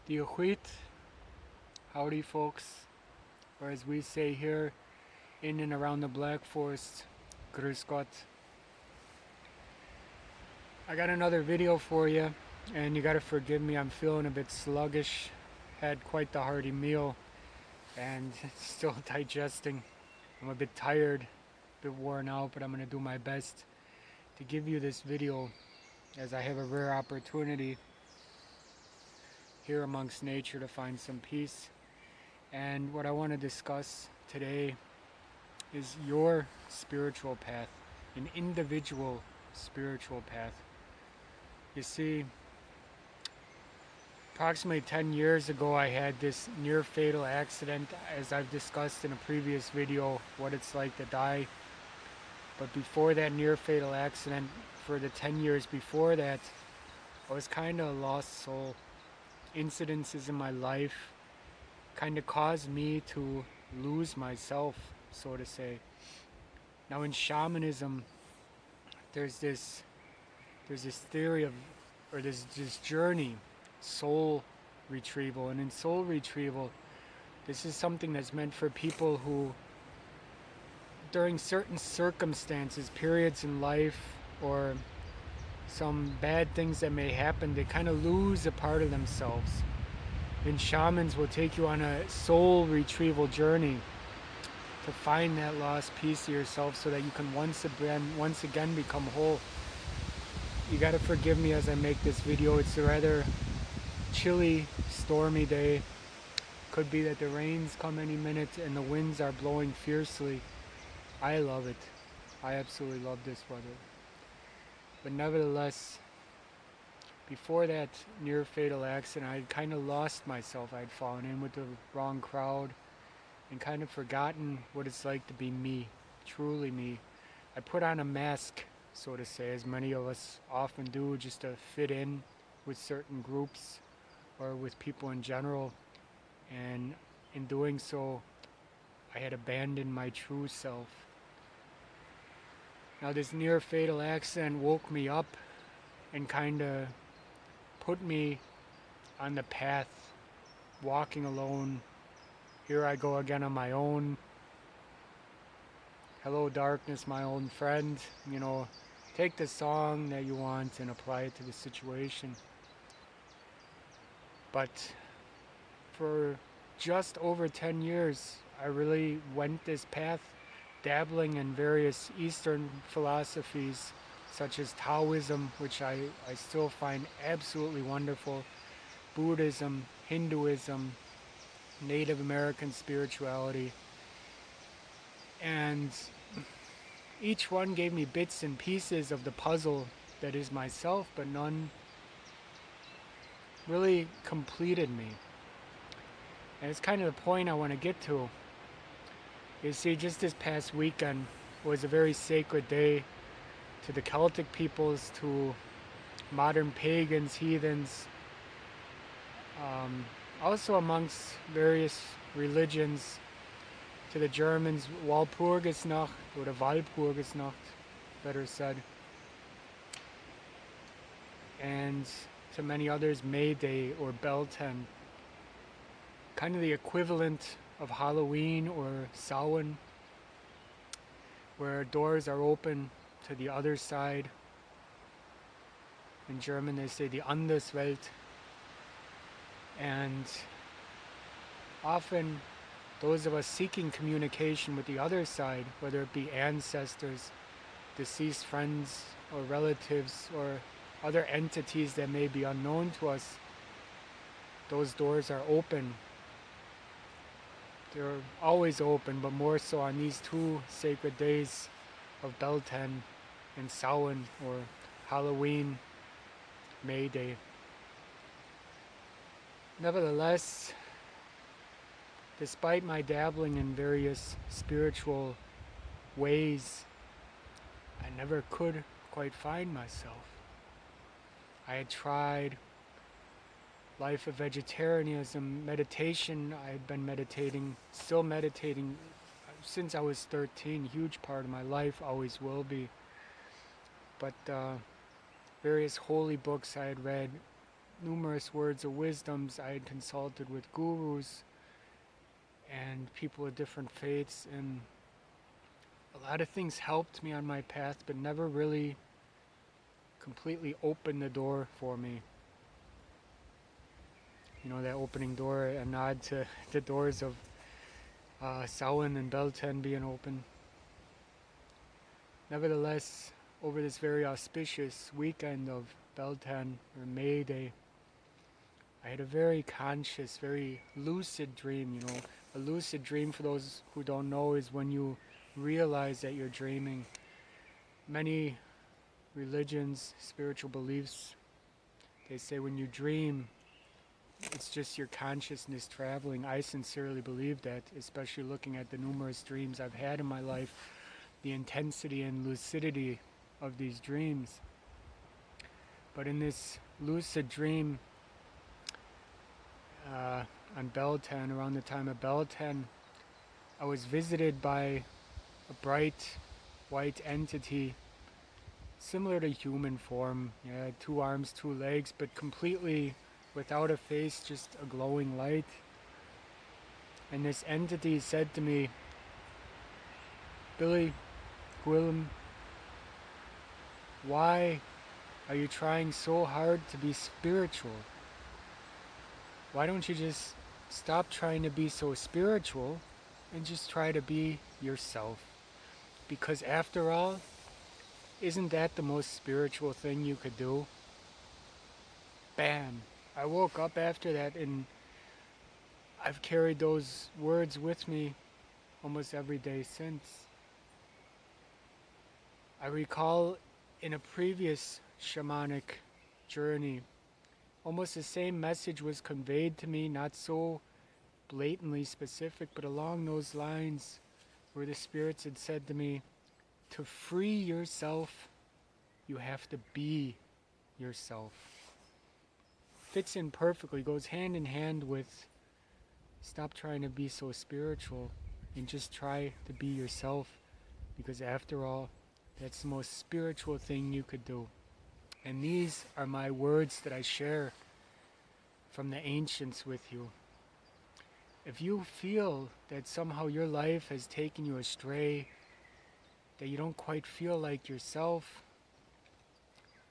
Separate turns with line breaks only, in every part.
Diohuit, howdy folks, or as we say here in and around the Black Forest, Grüß Gott. I got another video for you, and you gotta forgive me, I'm feeling a bit sluggish. Had quite the hearty meal, and still digesting. I'm a bit tired, a bit worn out, but I'm gonna do my best to give you this video as I have a rare opportunity here amongst nature to find some peace. And what I want to discuss today is your spiritual path, an individual spiritual path. You see, approximately 10 years ago I had this near fatal accident, as I've discussed in a previous video what it's like to die. But before that near fatal accident, for the 10 years before that, I was kind of a lost soul. Incidences in my life kind of caused me to lose myself, so to say. Now in shamanism, there's this theory of, or this journey, soul retrieval. And in soul retrieval, this is something that's meant for people who, during certain circumstances, periods in life, or some bad things that may happen, they kind of lose a part of themselves. And shamans will take you on a soul retrieval journey to find that lost piece of yourself so that you can once again become whole. You gotta forgive me as I make this video. It's a rather chilly, stormy day. Could be that the rains come any minute and the winds are blowing fiercely. I love it. I absolutely love this weather. But nevertheless, before that near fatal accident, I had kind of lost myself. I'd fallen in with the wrong crowd and kind of forgotten what it's like to be me, truly me. I put on a mask, so to say, as many of us often do, just to fit in with certain groups or with people in general. And in doing so, I had abandoned my true self. Now this near fatal accident woke me up and kind of put me on the path, walking alone. Here I go again on my own. Hello darkness, my old friend. You know, take the song that you want and apply it to the situation. But for just over 10 years, I really went this path, dabbling in various Eastern philosophies such as Taoism, which I still find absolutely wonderful, Buddhism, Hinduism, Native American spirituality, and each one gave me bits and pieces of the puzzle that is myself, but none really completed me. And it's kind of the point I want to get to. You see, just this past weekend was a very sacred day to the Celtic peoples, to modern pagans, heathens, also amongst various religions, to the Germans, Walpurgisnacht, or the Walpurgisnacht, better said, and to many others, May Day or Beltane, kind of the equivalent of Halloween or Samhain, where doors are open to the other side. In German they say the Anderswelt. And often those of us seeking communication with the other side, whether it be ancestors, deceased friends or relatives, or other entities that may be unknown to us, those doors are open. They're always open, but more so on these two sacred days of Beltane and Samhain, or Halloween, May Day. Nevertheless, despite my dabbling in various spiritual ways, I never could quite find myself. I had tried life of vegetarianism, meditation. I had been meditating, still meditating since I was 13, huge part of my life, always will be. But various holy books I had read, numerous words of wisdoms. I had consulted with gurus and people of different faiths, and a lot of things helped me on my path, but never really completely opened the door for me. You know, that opening door, a nod to the doors of Samhain and Beltane being open. Nevertheless, over this very auspicious weekend of Beltane, or May Day, I had a very conscious, very lucid dream. You know, a lucid dream, for those who don't know, is when you realize that you're dreaming. Many religions, spiritual beliefs, they say when you dream, it's just your consciousness traveling. I sincerely believe that, especially looking at the numerous dreams I've had in my life, the intensity and lucidity of these dreams. But in this lucid dream, on Beltane, around the time of Beltane, I was visited by a bright white entity, similar to human form. Yeah, 2 arms, 2 legs, but completely without a face, just a glowing light. And this entity said to me, "Billy, Gwillem, why are you trying so hard to be spiritual? Why don't you just stop trying to be so spiritual and just try to be yourself? Because after all, isn't that the most spiritual thing you could do?" Bam! I woke up after that, and I've carried those words with me almost every day since. I recall in a previous shamanic journey, almost the same message was conveyed to me, not so blatantly specific, but along those lines, where the spirits had said to me, to free yourself, you have to be yourself. Fits in perfectly, goes hand in hand with stop trying to be so spiritual and just try to be yourself, because after all, that's the most spiritual thing you could do. And these are my words that I share from the ancients with you. If you feel that somehow your life has taken you astray, that you don't quite feel like yourself,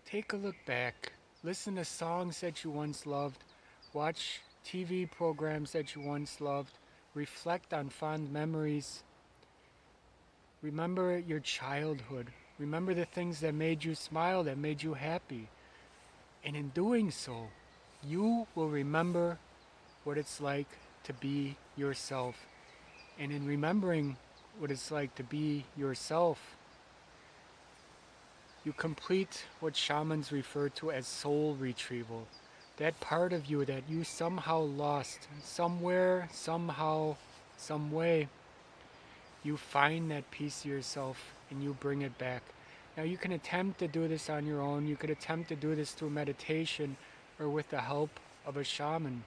take a look back. Listen to songs that you once loved. Watch TV programs that you once loved. Reflect on fond memories. Remember your childhood. Remember the things that made you smile, that made you happy. And in doing so, you will remember what it's like to be yourself. And in remembering what it's like to be yourself, you complete what shamans refer to as soul retrieval. That part of you that you somehow lost, somewhere, somehow, some way, you find that piece of yourself and you bring it back. Now you can attempt to do this on your own. You could attempt to do this through meditation or with the help of a shaman.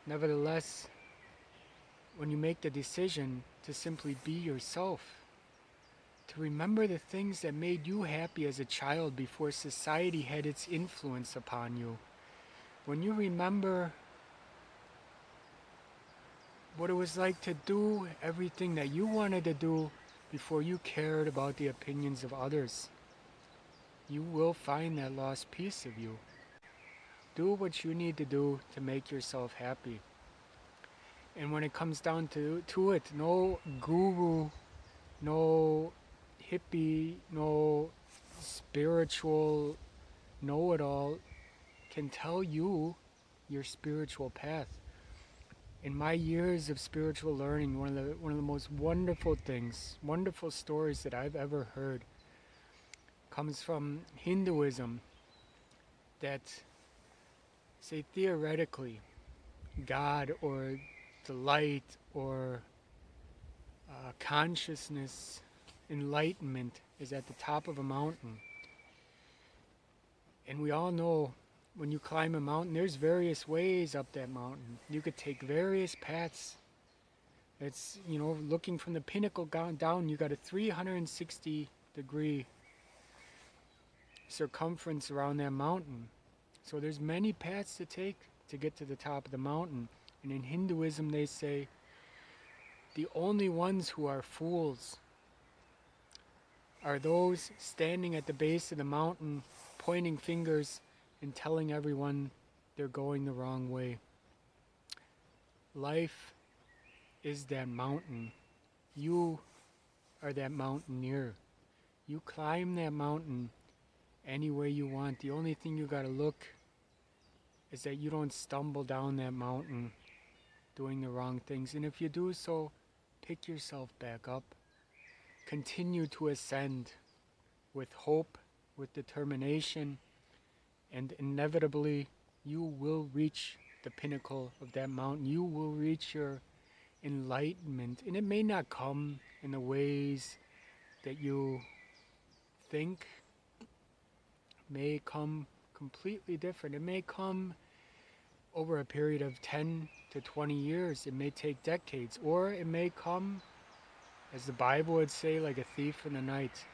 Nevertheless, when you make the decision to simply be yourself, to remember the things that made you happy as a child before society had its influence upon you, when you remember what it was like to do everything that you wanted to do before you cared about the opinions of others, you will find that lost piece of you. Do what you need to do to make yourself happy. And when it comes down to it, no guru, no hippie, no spiritual know-it-all can tell you your spiritual path. In my years of spiritual learning, one of the most wonderful things, wonderful stories that I've ever heard comes from Hinduism, that say theoretically God or the light or consciousness, enlightenment is at the top of a mountain. And we all know when you climb a mountain, there's various ways up that mountain. You could take various paths. It's, looking from the pinnacle down, you got a 360-degree circumference around that mountain. So there's many paths to take to get to the top of the mountain. And in Hinduism they say the only ones who are fools are those standing at the base of the mountain, pointing fingers and telling everyone they're going the wrong way. Life is that mountain. You are that mountaineer. You climb that mountain any way you want. The only thing you gotta look is that you don't stumble down that mountain doing the wrong things. And if you do so, pick yourself back up. Continue to ascend with hope, with determination, and inevitably you will reach the pinnacle of that mountain. You will reach your enlightenment. And it may not come in the ways that you think. It may come completely different. It may come over a period of 10 to 20 years. It may take decades. Or it may come, as the Bible would say, like a thief in the night.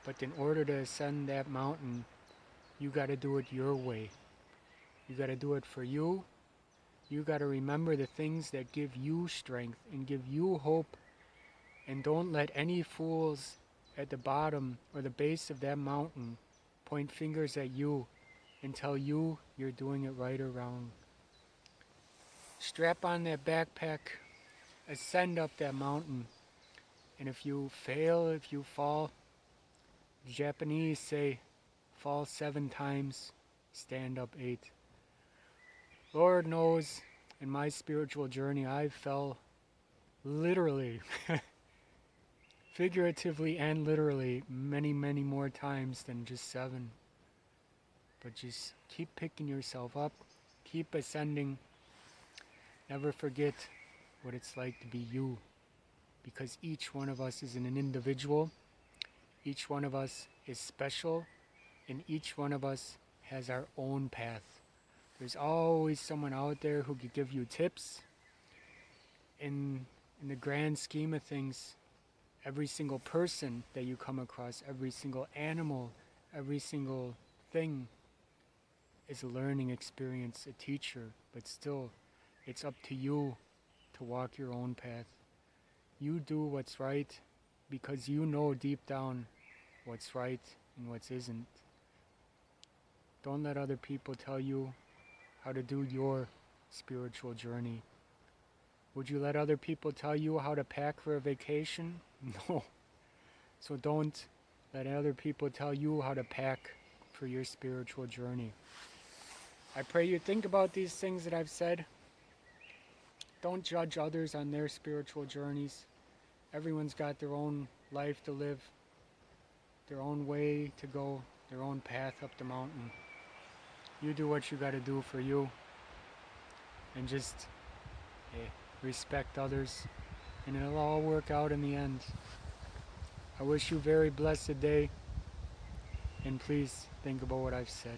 But in order to ascend that mountain, you got to do it your way. You got to do it for you. You got to remember the things that give you strength and give you hope. And don't let any fools at the bottom or the base of that mountain point fingers at you and tell you you're doing it right or wrong. Strap on that backpack, ascend up that mountain. And if you fail, if you fall, the Japanese say, fall 7 times, stand up 8. Lord knows, in my spiritual journey, I fell literally, figuratively and literally, many, many more times than just 7. But just keep picking yourself up, keep ascending. Never forget what it's like to be you, because each one of us is an individual. Each one of us is special, and each one of us has our own path. There's always someone out there who could give you tips. In the grand scheme of things, every single person that you come across, every single animal, every single thing is a learning experience, a teacher. But still, it's up to you to walk your own path. You do what's right because you know deep down what's right and what isn't. Don't let other people tell you how to do your spiritual journey. Would you let other people tell you how to pack for a vacation? No. So don't let other people tell you how to pack for your spiritual journey. I pray you think about these things that I've said. Don't judge others on their spiritual journeys. Everyone's got their own life to live, their own way to go, their own path up the mountain. You do what you got to do for you, and just respect others, and it'll all work out in the end. I wish you a very blessed day, and please think about what I've said.